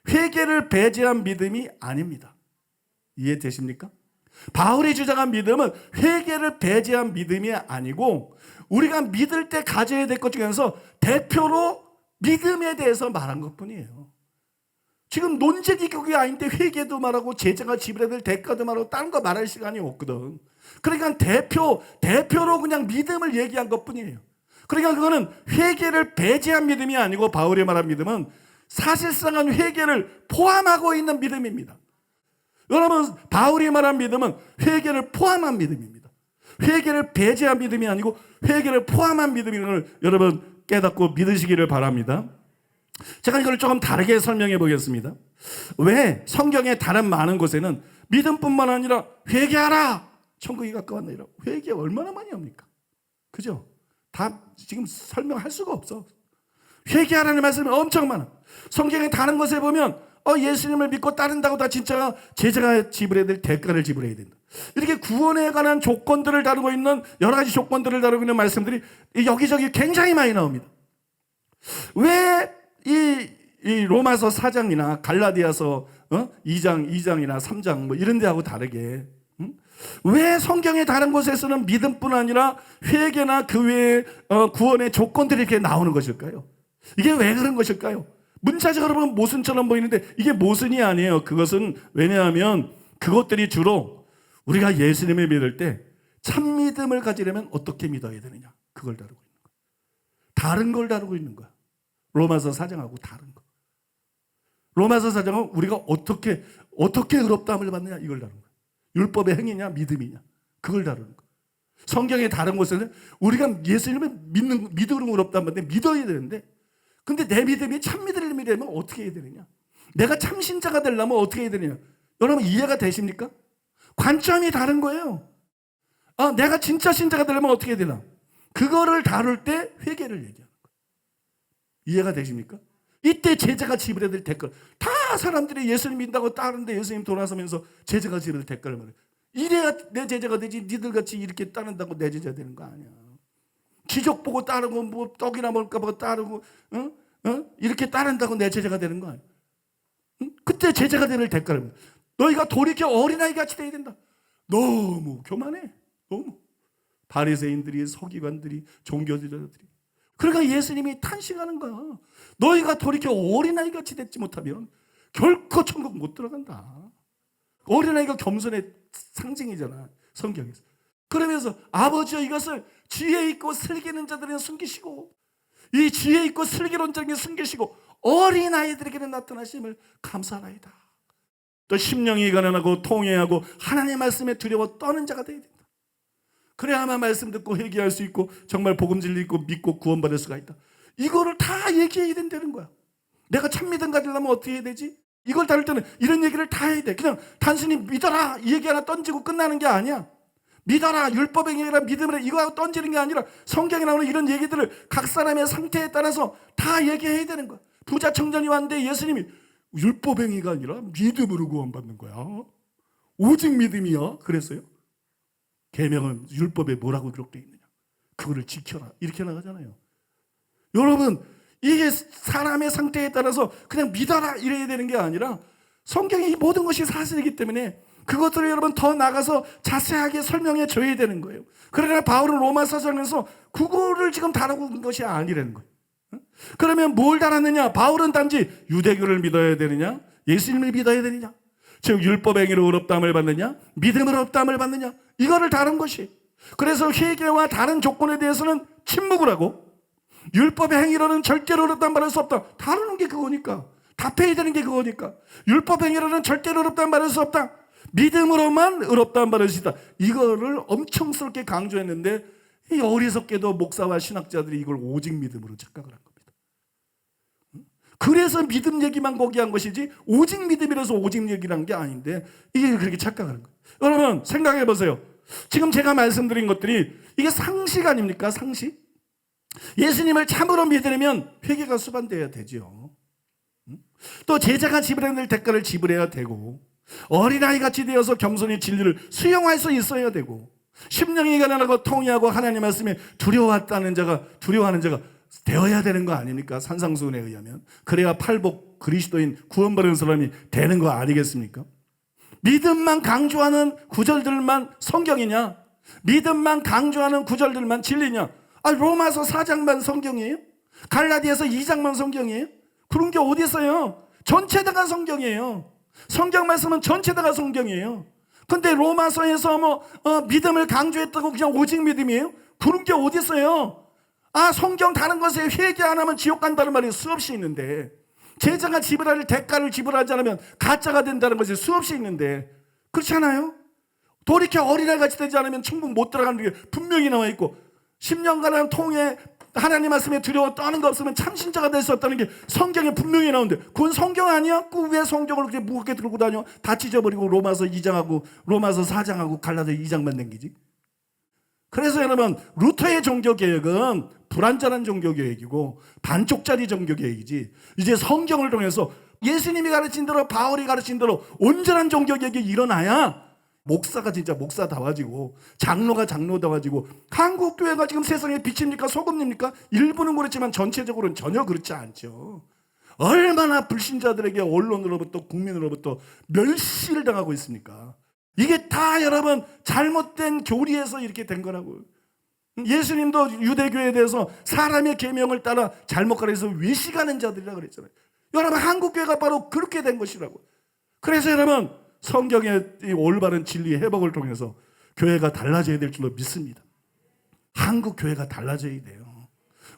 회개를 배제한 믿음이 아닙니다. 이해되십니까? 바울이 주장한 믿음은 회개를 배제한 믿음이 아니고 우리가 믿을 때 가져야 될 것 중에서 대표로 믿음에 대해서 말한 것뿐이에요. 지금 논쟁이 그게 아닌데 회개도 말하고 제자가 지불해야 될 대가도 말하고 다른 거 말할 시간이 없거든. 그러니까 대표로 그냥 믿음을 얘기한 것뿐이에요. 그러니까 그거는 회개를 배제한 믿음이 아니고 바울이 말한 믿음은 사실상은 회개를 포함하고 있는 믿음입니다. 여러분, 바울이 말한 믿음은 회개를 포함한 믿음입니다. 회개를 배제한 믿음이 아니고 회개를 포함한 믿음인 걸 여러분 깨닫고 믿으시기를 바랍니다. 제가 이걸 조금 다르게 설명해 보겠습니다. 왜 성경의 다른 많은 곳에는 믿음뿐만 아니라 회개하라, 천국이 가까웠나 이라고. 회개 얼마나 많이 합니까? 그죠? 다 지금 설명할 수가 없어. 회개하라는 말씀이 엄청 많아. 성경의 다른 곳에 보면 예수님을 믿고 따른다고 다 진짜 제자가 지불해야 될 대가를 지불해야 된다. 이렇게 구원에 관한 조건들을 다루고 있는 여러 가지 조건들을 다루고 있는 말씀들이 여기저기 굉장히 많이 나옵니다. 왜 이 로마서 4장이나 갈라디아서 2장이나 3장 뭐 이런 데하고 다르게 왜 성경의 다른 곳에서는 믿음뿐 아니라 회개나 그 외의 구원의 조건들이 이렇게 나오는 것일까요? 이게 왜 그런 것일까요? 문자적으로 보면 모순처럼 보이는데 이게 모순이 아니에요. 그것은 왜냐하면 그것들이 주로 우리가 예수님을 믿을 때 참 믿음을 가지려면 어떻게 믿어야 되느냐, 그걸 다루고 있는 거야. 다른 걸 다루고 있는 거야. 로마서 4장하고 다른 거. 로마서 4장은 우리가 어떻게 의롭다함을 받느냐, 이걸 다루는 거야. 율법의 행위냐 믿음이냐, 그걸 다루는 거야. 성경의 다른 곳에는 우리가 예수님을 믿음으로 의롭다함 받는데 믿어야 되는데, 근데 내 믿음이 참 믿으려면 어떻게 해야 되느냐, 내가 참 신자가 되려면 어떻게 해야 되느냐. 여러분 이해가 되십니까? 관점이 다른 거예요. 내가 진짜 신자가 되려면 어떻게 해야 되나, 그거를 다룰 때 회개를 얘기하는 거예요. 이해가 되십니까? 이때 제자가 지불해야 될 대가, 다 사람들이 예수님 믿는다고 따르는데 예수님 돌아서면서 제자가 지불해야 될 대가를 말해요. 이래야 내 제자가 되지, 니들같이 이렇게 따른다고 내 제자 되는 거 아니야. 기적 보고 따르고 뭐 떡이나 먹을까 보고 따르고 이렇게 따른다고 내 제자가 되는 거 아니야. 그때 제자가 되는 대가를 말해요. 너희가 돌이켜 어린아이 같이 돼야 된다. 너무 교만해. 너무 바리새인들이, 서기관들이, 종교지도자들이. 그러니까 예수님이 탄식하는 거야. 너희가 돌이켜 어린아이 같이 됐지 못하면 결코 천국 못 들어간다. 어린아이가 겸손의 상징이잖아, 성경에서. 그러면서 아버지여 이것을 지혜 있고 슬기는 자들에게 숨기시고 이 지혜 있고 슬기로운 자에게 숨기시고 어린아이들에게는 나타나심을 감사하나이다. 또 심령이 가난하고 통회하고 하나님의 말씀에 두려워 떠는 자가 되어야 된다. 그래야만 말씀 듣고 회개할 수 있고 정말 복음 진리 있고 믿고 구원받을 수가 있다. 이거를 다 얘기해야 된다는 거야. 내가 참 믿음 가지려면 어떻게 해야 되지? 이걸 다룰 때는 이런 얘기를 다 해야 돼. 그냥 단순히 믿어라 이 얘기 하나 던지고 끝나는 게 아니야. 믿어라 율법의 행위라 믿음이라 이거 하고 던지는 게 아니라 성경에 나오는 이런 얘기들을 각 사람의 상태에 따라서 다 얘기해야 되는 거야. 부자 청년이 왔는데 예수님이 율법 행위가 아니라 믿음으로 구원받는 거야. 오직 믿음이야. 그랬어요. 계명은 율법에 뭐라고 기록되어 있느냐, 그거를 지켜라, 이렇게 나가잖아요. 여러분 이게 사람의 상태에 따라서 그냥 믿어라 이래야 되는 게 아니라 성경의 이 모든 것이 사실이기 때문에 그것들을 여러분 더 나가서 자세하게 설명해 줘야 되는 거예요. 그러나 바울은 로마서장에서 그거를 지금 다루고 있는 것이 아니라는 거예요. 그러면 뭘 달았느냐? 바울은 단지 유대교를 믿어야 되느냐? 예수님을 믿어야 되느냐? 즉 율법 행위로 의롭다함을 받느냐? 믿음으로 의롭다함을 받느냐? 이거를 다룬 것이. 그래서 회개와 다른 조건에 대해서는 침묵을 하고 율법의 행위로는 절대로 의롭다함 받을 수 없다. 다루는 게 그거니까. 답해야 되는 게 그거니까. 율법 행위로는 절대로 의롭다함 받을 수 없다. 믿음으로만 의롭다함 받을 수 있다. 이거를 엄청스럽게 강조했는데 이 어리석게도 목사와 신학자들이 이걸 오직 믿음으로 착각을 한 겁니다. 그래서 믿음 얘기만 거기 한 것이지 오직 믿음이라서 오직 얘기란 게 아닌데 이게 그렇게 착각하는 거예요. 여러분 생각해 보세요. 지금 제가 말씀드린 것들이 이게 상식 아닙니까? 상식? 예수님을 참으로 믿으려면 회개가 수반돼야 되죠. 또 제자가 지불해야 될 대가를 지불해야 되고 어린아이 같이 되어서 겸손히 진리를 수용할 수 있어야 되고 심령이 가난하고 통회하고 하나님 말씀에 두려워하는 자가 되어야 되는 거 아닙니까? 산상수훈에 의하면. 그래야 팔복 그리스도인 구원받은 사람이 되는 거 아니겠습니까? 믿음만 강조하는 구절들만 성경이냐? 믿음만 강조하는 구절들만 진리냐? 로마서 4장만 성경이에요? 갈라디아서 2장만 성경이에요? 그런 게 어디 있어요? 전체 다가 성경이에요. 성경 말씀은 전체 다가 성경이에요. 근데 로마서에서 믿음을 강조했다고 그냥 오직 믿음이에요? 그런 게 어디 있어요? 성경 다른 것에 회개 안 하면 지옥 간다는 말이 수없이 있는데 제자가 지불할 대가를 지불하지 않으면 가짜가 된다는 것이 수없이 있는데 그렇지 않아요? 돌이켜 어린아이 같이 되지 않으면 천국 못 들어가는 게 분명히 나와 있고 10년간은 통해 하나님 말씀에 두려워 떠는 거 없으면 참신자가 될 수 없다는 게 성경에 분명히 나오는데 그건 성경 아니야? 왜 성경을 그렇게 무겁게 들고 다녀? 다 찢어버리고 로마서 2장하고 로마서 4장하고 갈라디아 2장만 남기지. 그래서 여러분 루터의 종교개혁은 불완전한 종교개혁이고 반쪽짜리 종교개혁이지 이제 성경을 통해서 예수님이 가르친 대로 바울이 가르친 대로 온전한 종교개혁이 일어나야 목사가 진짜 목사다워지고 장로가 장로다워지고 한국교회가 지금 세상에 빛입니까? 소금입니까? 일부는 그렇지만 전체적으로는 전혀 그렇지 않죠. 얼마나 불신자들에게 언론으로부터 국민으로부터 멸시를 당하고 있습니까? 이게 다 여러분 잘못된 교리에서 이렇게 된 거라고요. 예수님도 유대교에 대해서 사람의 계명을 따라 잘못 가르쳐서 외식하는 자들이라고 그랬잖아요. 여러분 한국교회가 바로 그렇게 된 것이라고. 그래서 여러분 성경의 이 올바른 진리 회복을 통해서 교회가 달라져야 될 줄로 믿습니다. 한국 교회가 달라져야 돼요.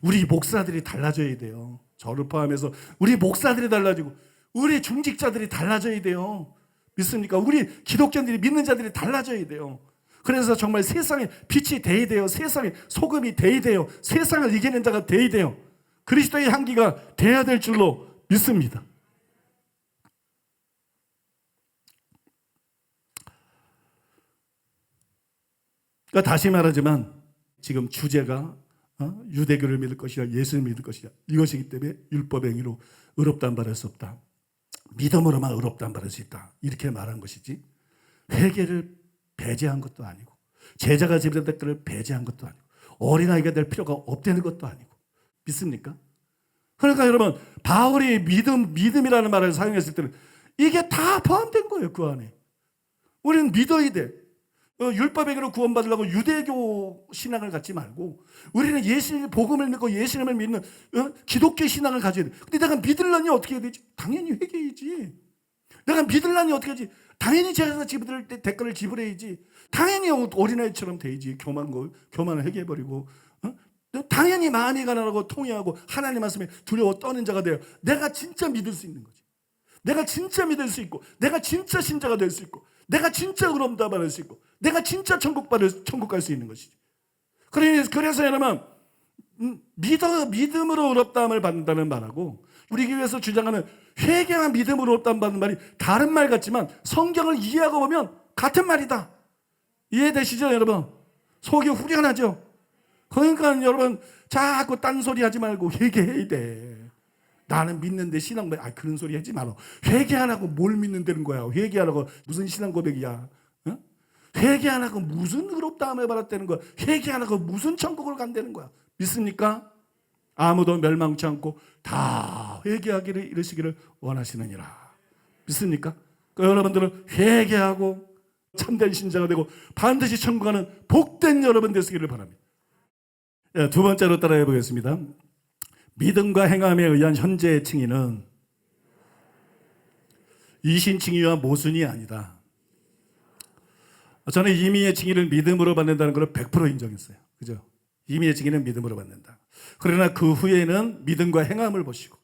우리 목사들이 달라져야 돼요. 저를 포함해서 우리 목사들이 달라지고 우리 중직자들이 달라져야 돼요. 믿습니까? 우리 기독교인들이 믿는 자들이 달라져야 돼요. 그래서 정말 세상에 빛이 돼야 돼요. 세상에 소금이 돼야 돼요. 세상을 이기는 자가 돼야 돼요. 그리스도의 향기가 돼야 될 줄로 믿습니다. 그러니까 다시 말하지만 지금 주제가 유대교를 믿을 것이냐 예수를 믿을 것이냐 이것이기 때문에 율법 행위로 의롭다함 받을 수 없다. 믿음으로만 의롭다함 받을 수 있다. 이렇게 말한 것이지 회개를 배제한 것도 아니고 제자가 지불한 대가를 배제한 것도 아니고 어린아이가 될 필요가 없다는 것도 아니고 믿습니까? 그러니까 여러분 바울이 믿음이라는 말을 사용했을 때는 이게 다 포함된 거예요. 그 안에 우리는 믿어야 돼. 율법에게로 구원받으려고 유대교 신앙을 갖지 말고 우리는 예수님 복음을 믿고 예수님을 믿는 기독교 신앙을 가져야 돼. 근데 내가 믿으려니 어떻게 해야 되지? 당연히 회개해야지. 내가 믿으려니 어떻게 하지? 당연히 제가 지불할 때 대가를 지불해야지. 당연히 어린아이처럼 돼야지. 교만을 회개해버리고 당연히 마음이 가난하고 통회하고 하나님 말씀에 두려워 떠는 자가 돼요. 내가 진짜 믿을 수 있는 거지. 내가 진짜 믿을 수 있고 내가 진짜 신자가 될 수 있고 내가 진짜 의롭다 받을 수 있고 내가 진짜 천국 갈 수 있는 것이지. 그래서 여러분 믿음으로 의롭다함을 받는다는 말하고 우리 교회에서 주장하는 회개와 믿음으로 의롭다함 받는 말이 다른 말 같지만 성경을 이해하고 보면 같은 말이다. 이해되시죠 여러분? 속이 후련하죠? 그러니까 여러분 자꾸 딴소리 하지 말고 회개해야 돼. 나는 믿는데 신앙 고백 그런 소리 하지 마라. 회개 안 하고 뭘 믿는다는 거야. 회개 안 하고 무슨 신앙 고백이야. 회개 안 하고 무슨 의롭다함을 받았다는 거야. 회개 안 하고 무슨 천국을 간다는 거야. 믿습니까? 아무도 멸망치 않고 다 회개하기를 이르시기를 원하시느니라. 믿습니까? 그러니까 여러분들은 회개하고 참된 신자가 되고 반드시 천국 가는 복된 여러분 되시기를 바랍니다. 두 번째로 따라해 보겠습니다. 믿음과 행함에 의한 현재의 칭의는 이신칭의와 모순이 아니다. 저는 이미의 칭의를 믿음으로 받는다는 걸 100% 인정했어요. 그죠? 이미의 칭의는 믿음으로 받는다. 그러나 그 후에는 믿음과 행함을 보시고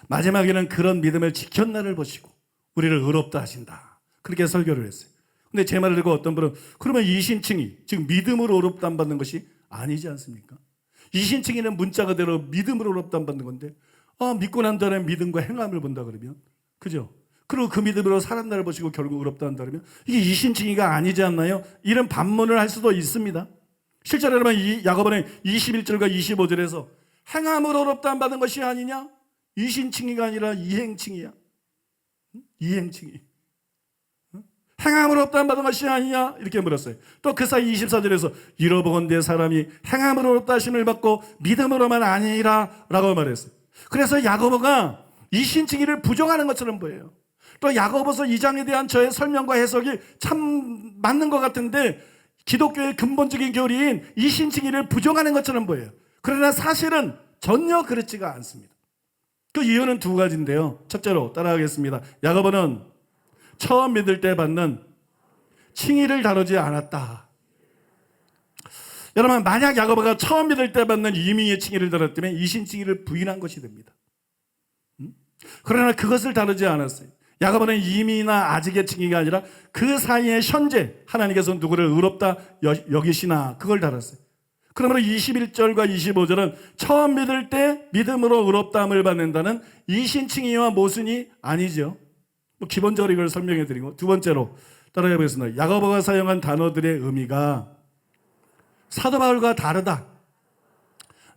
마지막에는 그런 믿음을 지켰나를 보시고 우리를 의롭다 하신다. 그렇게 설교를 했어요. 근데 제 말을 듣고 어떤 분은 그러면 이신칭의, 즉 믿음으로 의롭다 받는 것이 아니지 않습니까? 이신칭의는 문자 그대로 믿음으로 의롭다 받는 건데 믿고 난 다음에 믿음과 행함을 본다 그러면 그죠? 그리고 그 믿음으로 사람들을 보시고 결국 의롭다 한다 그러면 이게 이신칭의가 아니지 않나요? 이런 반문을 할 수도 있습니다. 실제로 여러분 이 야고보는 21절과 25절에서 행함으로 의롭다 받는 것이 아니냐? 이신칭의가 아니라 이행칭의야. 이행칭의. 행함으로 의롭다 받은 것이 아니냐? 이렇게 물었어요. 또 그 사이 24절에서 이러보건대 사람이 행함으로 의롭다 하심을 받고 믿음으로만 아니라 라고 말했어요. 그래서 야고보가 이신칭의를 부정하는 것처럼 보여요. 또 야고보서 2장에 대한 저의 설명과 해석이 참 맞는 것 같은데 기독교의 근본적인 교리인 이신칭의를 부정하는 것처럼 보여요. 그러나 사실은 전혀 그렇지가 않습니다. 그 이유는 두 가지인데요. 첫째로 따라하겠습니다. 야고보는 처음 믿을 때 받는 칭의를 다루지 않았다. 여러분 만약 야고보가 처음 믿을 때 받는 이미의 칭의를 다뤘다면 이신칭의를 부인한 것이 됩니다. 그러나 그것을 다루지 않았어요. 야고보는 이미나 아직의 칭의가 아니라 그 사이에 현재 하나님께서 누구를 의롭다 여기시나 그걸 다뤘어요. 그러므로 21절과 25절은 처음 믿을 때 믿음으로 의롭다함을 받는다는 이신칭의와 모순이 아니죠. 기본적으로 이걸 설명해 드리고 두 번째로 따라해 보겠습니다. 야고보가 사용한 단어들의 의미가 사도 바울과 다르다.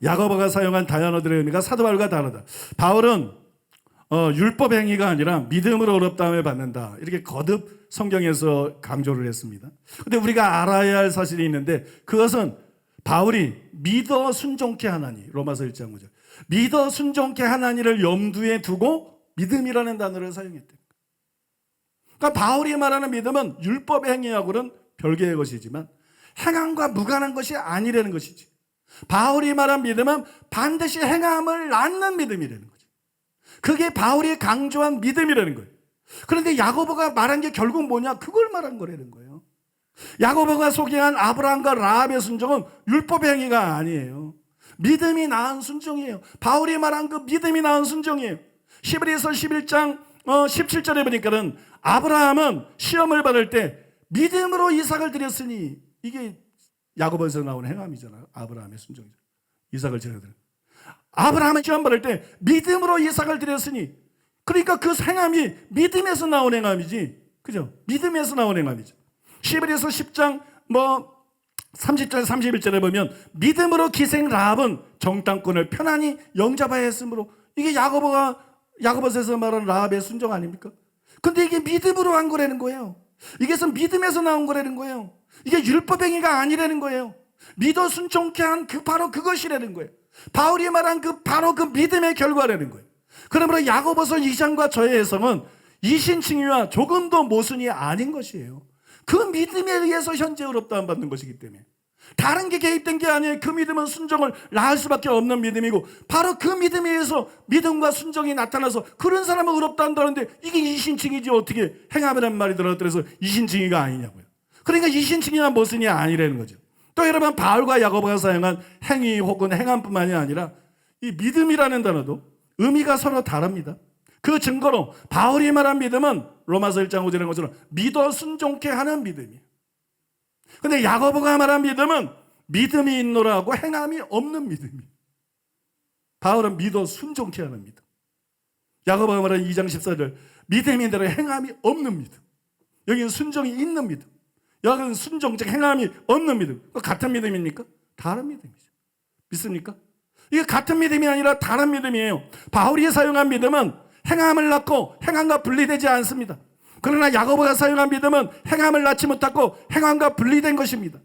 야고보가 사용한 단어들의 의미가 사도 바울과 다르다. 바울은 율법 행위가 아니라 믿음으로 의롭다함을 받는다. 이렇게 거듭 성경에서 강조를 했습니다. 그런데 우리가 알아야 할 사실이 있는데 그것은 바울이 믿어 순종케 하나니 로마서 1장 5절 믿어 순종케 하나니를 염두에 두고 믿음이라는 단어를 사용했대요. 그러니까 바울이 말하는 믿음은 율법 행위하고는 별개의 것이지만 행함과 무관한 것이 아니라는 것이지. 바울이 말한 믿음은 반드시 행함을 낳는 믿음이라는 거죠. 그게 바울이 강조한 믿음이라는 거예요. 그런데 야고보가 말한 게 결국 뭐냐? 그걸 말한 거라는 거예요. 야고보가 소개한 아브라함과 라합의 순종은 율법 행위가 아니에요. 믿음이 낳은 순종이에요. 바울이 말한 그 믿음이 낳은 순종이에요. 히브리서 11장 17절에 보니까는 아브라함은 시험을 받을 때 믿음으로 이삭을 드렸으니 이게 야고보에서 나온 행함이잖아요. 아브라함의 순종이죠. 이삭을 드려드려. 아브라함은 시험 받을 때 믿음으로 이삭을 드렸으니 그러니까 그 행함이 믿음에서 나온 행함이지. 그죠? 믿음에서 나온 행함이죠. 히브리서 10장 30절 31절에 보면 믿음으로 기생 라합은 정탐꾼을 편안히 영접하여 했으므로 이게 야고보서에서 말하는 라합의 순종 아닙니까? 근데 이게 믿음으로 한 거라는 거예요. 이게서 믿음에서 나온 거라는 거예요. 이게 율법 행위가 아니라는 거예요. 믿어 순종케 한 바로 그것이라는 거예요. 바울이 말한 바로 그 믿음의 결과라는 거예요. 그러므로 야고보서 2장과 저의 해석은 이신칭의와 조금도 모순이 아닌 것이에요. 그 믿음에 의해서 현재 의롭다함 받는 것이기 때문에 다른 게 개입된 게 아니에요. 그 믿음은 순종을 낳을 수밖에 없는 믿음이고 바로 그 믿음에 의해서 믿음과 순종이 나타나서 그런 사람은 의롭다 한다는데 이게 이신칭의지 어떻게 행함이란 말이 들어서 이신칭의가 아니냐고요. 그러니까 이신칭의와 모순이 아니라는 거죠. 또 여러분 바울과 야고보가 사용한 행위 혹은 행함뿐만이 아니라 이 믿음이라는 단어도 의미가 서로 다릅니다. 그 증거로 바울이 말한 믿음은 로마서 1장 5절에 것처럼 믿어 순종케 하는 믿음이에요. 근데 야고보가 말한 믿음은 믿음이 있노라 하고 행함이 없는 믿음이에요. 바울은 믿어 순종케 하는 믿음. 야고보가 말한 2장 14절 믿음이 대로 행함이 없는 믿음. 여기는 순종이 있는 믿음. 여기는 순종 즉 행함이 없는 믿음. 같은 믿음입니까? 다른 믿음이죠. 믿습니까? 이게 같은 믿음이 아니라 다른 믿음이에요. 바울이 사용한 믿음은 행함을 낳고 행함과 분리되지 않습니다. 그러나 야고보가 사용한 믿음은 행함을 낳지 못하고 행함과 분리된 것입니다.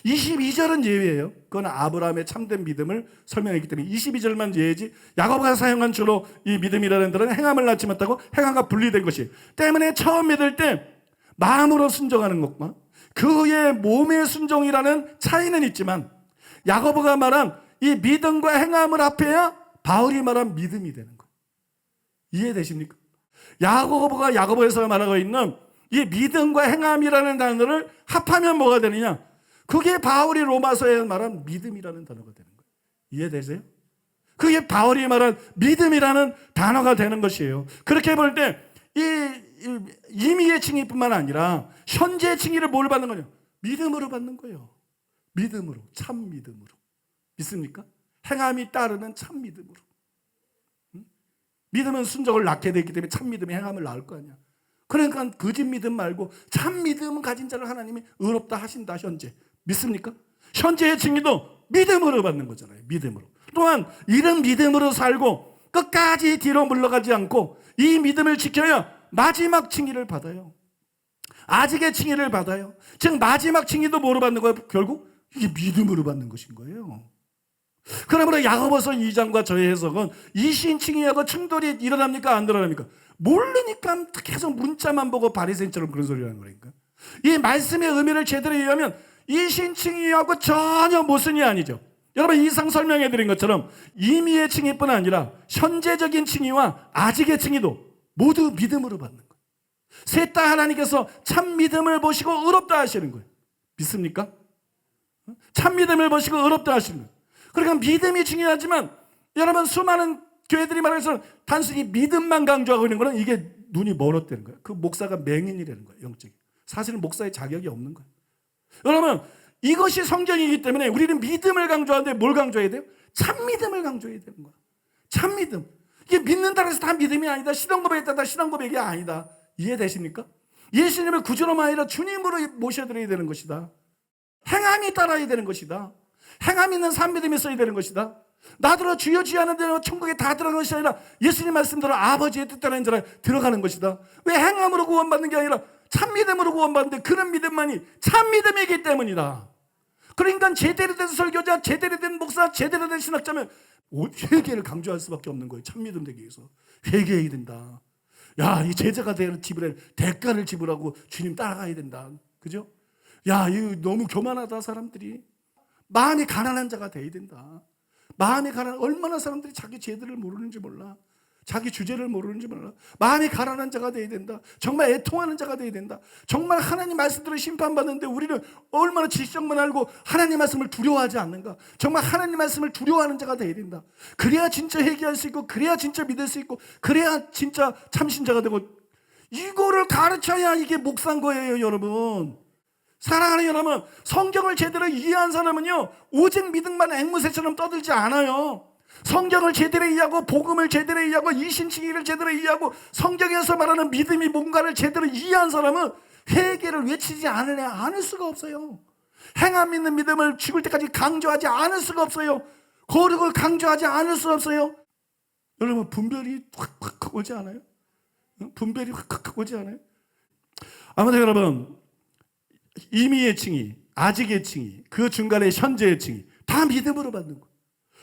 22절은 예외예요. 그건 아브라함의 참된 믿음을 설명했기 때문에 22절만 예외지, 야고보가 사용한 주로 이 믿음이라는 들은 행함을 낳지 못하고 행함과 분리된 것이 때문에 처음 믿을 때 마음으로 순종하는 것과 그의 몸의 순종이라는 차이는 있지만, 야고보가 말한 이 믿음과 행함을 합해야 바울이 말한 믿음이 되는 거예요. 이해되십니까? 야고보가 야고보에서 말하고 있는 이 믿음과 행함이라는 단어를 합하면 뭐가 되느냐? 그게 바울이 로마서에 말한 믿음이라는 단어가 되는 거예요. 이해되세요? 그게 바울이 말한 믿음이라는 단어가 되는 것이에요. 그렇게 볼 때 임의의 칭의뿐만 아니라 현재의 칭의를 뭘 받는 거냐? 믿음으로 받는 거예요. 믿음으로, 참 믿음으로. 믿습니까? 행함이 따르는 참 믿음으로. 믿음은 순종을 낳게 되기 때문에 참 믿음이 행함을 낳을 거 아니야. 그러니까 거짓 믿음 말고 참 믿음을 가진 자를 하나님이 의롭다 하신다. 현재 믿습니까? 현재의 칭의도 믿음으로 받는 거잖아요. 믿음으로. 또한 이런 믿음으로 살고 끝까지 뒤로 물러가지 않고 이 믿음을 지켜야 마지막 칭의를 받아요. 아직의 칭의를 받아요. 즉 마지막 칭의도 뭐로 받는 거예요? 결국 이게 믿음으로 받는 것인 거예요. 그러므로 야고보서 2장과 저의 해석은 이신칭의하고 충돌이 일어납니까? 안 일어납니까? 모르니까 계속 문자만 보고 바리새인처럼 그런 소리를 하는 거니까. 이 말씀의 의미를 제대로 이해하면 이신칭의하고 전혀 모순이 아니죠. 여러분 이상 설명해 드린 것처럼 임의의 칭의뿐 아니라 현재적인 칭의와 아직의 칭의도 모두 믿음으로 받는 거예요. 셋 다 하나님께서 참 믿음을 보시고 의롭다 하시는 거예요. 믿습니까? 참 믿음을 보시고 의롭다 하시는 거예요. 그러니까 믿음이 중요하지만 여러분 수많은 교회들이 말해서 단순히 믿음만 강조하고 있는 거는 이게 눈이 멀었다는 거예요. 그 목사가 맹인이라는 거예요. 영적인. 사실은 목사의 자격이 없는 거예요. 여러분 이것이 성경이기 때문에 우리는 믿음을 강조하는데 뭘 강조해야 돼요? 참 믿음을 강조해야 되는 거야. 참 믿음. 이게 믿는다고 해서 다 믿음이 아니다. 신앙 고백했다 다 신앙 고백이 아니다. 이해되십니까? 예수님을 구주로만 아니라 주님으로 모셔드려야 되는 것이다. 행함이 따라야 되는 것이다. 행함 있는 산 믿음이 있어야 되는 것이다. 나더러 주여 주여 하는 대로 천국에 다 들어가는 것이 아니라 예수님 말씀대로 아버지의 뜻대로 자라 들어가는 것이다. 왜 행함으로 구원받는 게 아니라 참 믿음으로 구원받는데 그런 믿음만이 참 믿음이기 때문이다. 그러니까 제대로 된 설교자, 제대로 된 목사, 제대로 된 신학자면 회개를 강조할 수밖에 없는 거예요. 참 믿음 되기 위해서 회개해야 된다. 야, 이 제자가 되는 지불에 대가를 지불하고 주님 따라가야 된다. 그죠? 야, 이거 너무 교만하다 사람들이. 마음이 가난한 자가 돼야 된다. 마음이 가난한, 얼마나 사람들이 자기 죄들을 모르는지 몰라. 자기 주제를 모르는지 몰라. 마음이 가난한 자가 돼야 된다. 정말 애통하는 자가 돼야 된다. 정말 하나님 말씀대로 심판받는데 우리는 얼마나 지식적만 알고 하나님 말씀을 두려워하지 않는가. 정말 하나님 말씀을 두려워하는 자가 돼야 된다. 그래야 진짜 회개할 수 있고, 그래야 진짜 믿을 수 있고, 그래야 진짜 참신자가 되고, 이거를 가르쳐야 이게 목사인 거예요, 여러분. 사랑하는 여러분, 성경을 제대로 이해한 사람은요 오직 믿음만 앵무새처럼 떠들지 않아요. 성경을 제대로 이해하고 복음을 제대로 이해하고 이신칭의를 제대로 이해하고 성경에서 말하는 믿음이 뭔가를 제대로 이해한 사람은 회개를 외치지 않을 수가 없어요. 행함 있는 믿음을 죽을 때까지 강조하지 않을 수가 없어요. 거룩을 강조하지 않을 수 없어요. 여러분 분별이 확 오지 않아요? 분별이 확 오지 않아요? 아무튼 여러분 임의의 칭의, 아직의 칭의, 그 중간에 현재의 칭의 다 믿음으로 받는 거예요.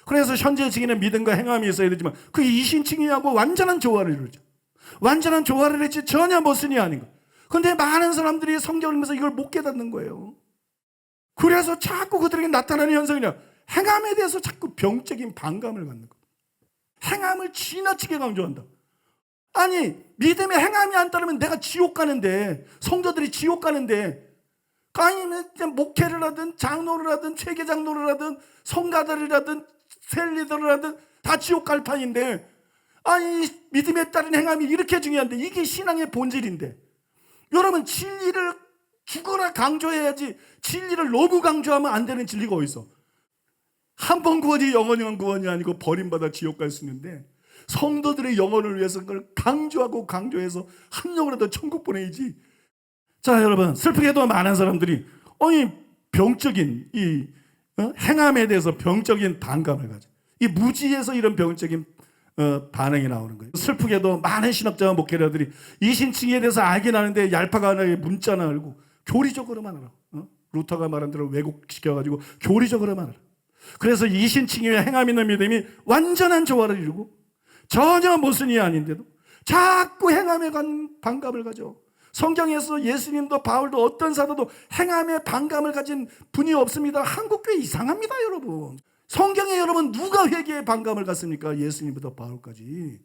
그래서 현재의 칭의는 믿음과 행함이 있어야 되지만 그 이신칭의하고 완전한 조화를 이루죠. 완전한 조화를 했지 전혀 모순이 아닌 거예요. 그런데 많은 사람들이 성경을 읽으면서 이걸 못 깨닫는 거예요. 그래서 자꾸 그들에게 나타나는 현상이냐, 행함에 대해서 자꾸 병적인 반감을 갖는 거예요. 행함을 지나치게 강조한다. 아니 믿음의 행함이 안 따르면 내가 지옥 가는데, 성도들이 지옥 가는데, 아니면 목회를 하든 장로를 하든 회계장로를 하든 성가들을 셀리더를 하든 다 지옥 갈 판인데, 아니 믿음에 따른 행함이 이렇게 중요한데, 이게 신앙의 본질인데, 여러분 진리를 죽어라 강조해야지 진리를 너무 강조하면 안 되는 진리가 어디 있어? 한 번 구원이 영원한 구원이 아니고 버림받아 지옥 갈 수 있는데, 성도들의 영혼을 위해서 그걸 강조하고 강조해서 한 영혼이라도 천국 보내야지. 자 여러분, 슬프게도 많은 사람들이 병적인 이 행함에 대해서 병적인 반감을 가져. 이 무지에서 이런 병적인 반응이 나오는 거예요. 슬프게도 많은 신학자와 목회자들이 이신칭의에 대해서 알긴 아는데 얄팍하게 문자나 알고 교리적으로만 알아. 루터가 말한 대로 왜곡시켜가지고 교리적으로 말하라. 그래서 이신칭의와 행함 있는 믿음이 완전한 조화를 이루고 전혀 모순이 아닌데도 자꾸 행함에 간 반감을 가져. 성경에서 예수님도 바울도 어떤 사도도 행함에 반감을 가진 분이 없습니다. 한국교회 이상합니다, 여러분. 성경에 여러분 누가 회개에 반감을 갖습니까? 예수님부터 바울까지.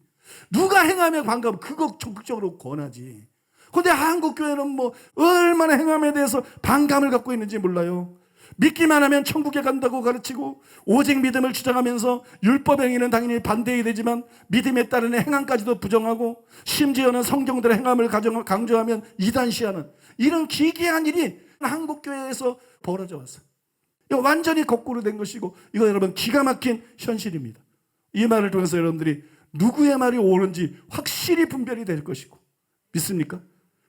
누가 행함에 반감, 그거 적극적으로 권하지. 근데 한국교회는 뭐 얼마나 행함에 대해서 반감을 갖고 있는지 몰라요. 믿기만 하면 천국에 간다고 가르치고 오직 믿음을 주장하면서 율법 행위는 당연히 반대해야 되지만 믿음에 따른 행함까지도 부정하고 심지어는 성경들의 행함을 강조하면 이단시하는 이런 기괴한 일이 한국교회에서 벌어져 왔어요. 이거 완전히 거꾸로 된 것이고 이거 여러분 기가 막힌 현실입니다. 이 말을 통해서 여러분들이 누구의 말이 옳은지 확실히 분별이 될 것이고 믿습니까?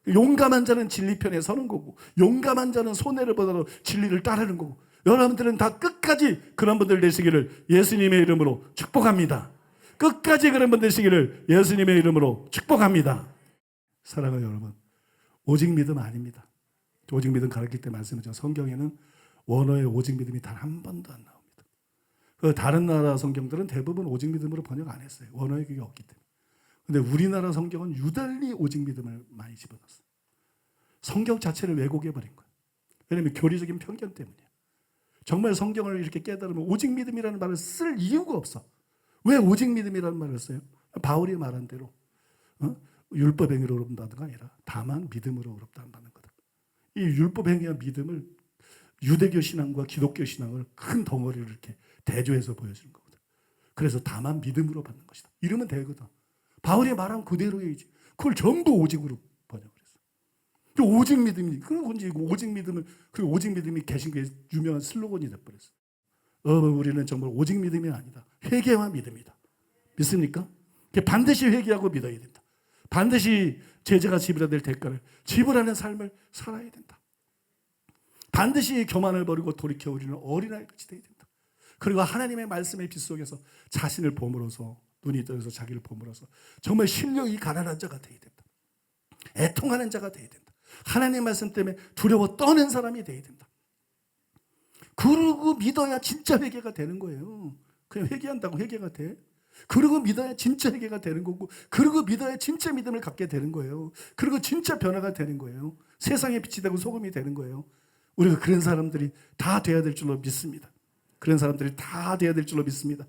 용감한 자는 진리 편에 서는 거고 용감한 자는 손해를 보더라도 진리를 따르는 거고 여러분들은 다 끝까지 그런 분들 되시기를 예수님의 이름으로 축복합니다. 끝까지 그런 분들 되시기를 예수님의 이름으로 축복합니다. 사랑하는 여러분, 오직 믿음 아닙니다. 오직 믿음 가르칠 때 말씀하죠. 성경에는 원어의 오직 믿음이 단 한 번도 안 나옵니다. 그 다른 나라 성경들은 대부분 오직 믿음으로 번역 안 했어요. 원어에 그게 없기 때문에. 근데 우리나라 성경은 유달리 오직 믿음을 많이 집어넣었어요. 성경 자체를 왜곡해버린 거예요. 왜냐하면 교리적인 편견 때문이에요. 정말 성경을 이렇게 깨달으면 오직 믿음이라는 말을 쓸 이유가 없어. 왜 오직 믿음이라는 말을 써요? 바울이 말한 대로 율법 행위로 의롭다가 아니라 다만 믿음으로 의롭다는 거다. 이 율법 행위와 믿음을 유대교 신앙과 기독교 신앙을 큰 덩어리로 이렇게 대조해서 보여주는 거거든. 그래서 다만 믿음으로 받는 것이다. 이러면 되거든. 바울이 말한 그대로이지. 그걸 전부 오직으로 번역을 했어. 오직 믿음이 그런 건지 오직 믿음을 그 오직 믿음이 개신교의 유명한 슬로건이 돼버렸어. 우리는 정말 오직 믿음이 아니다. 회개와 믿음이다. 믿습니까? 반드시 회개하고 믿어야 된다. 반드시 제자가 지불해야 될 대가를 지불하는 삶을 살아야 된다. 반드시 교만을 버리고 돌이켜 우리는 어린아이 같이 되어야 된다. 그리고 하나님의 말씀의 빛 속에서 자신을 보물어서 눈이 떠서 자기를 보물어서 정말 신령이 가난한 자가 되어야 된다. 애통하는 자가 되어야 된다. 하나님의 말씀 때문에 두려워 떠는 사람이 되어야 된다. 그러고 믿어야 진짜 회개가 되는 거예요. 그냥 회개한다고 회개가 돼? 그러고 믿어야 진짜 회개가 되는 거고 그러고 믿어야 진짜 믿음을 갖게 되는 거예요. 그리고 진짜 변화가 되는 거예요. 세상의 빛이 되고 소금이 되는 거예요. 우리가 그런 사람들이 다 돼야 될 줄로 믿습니다. 그런 사람들이 다 돼야 될 줄로 믿습니다.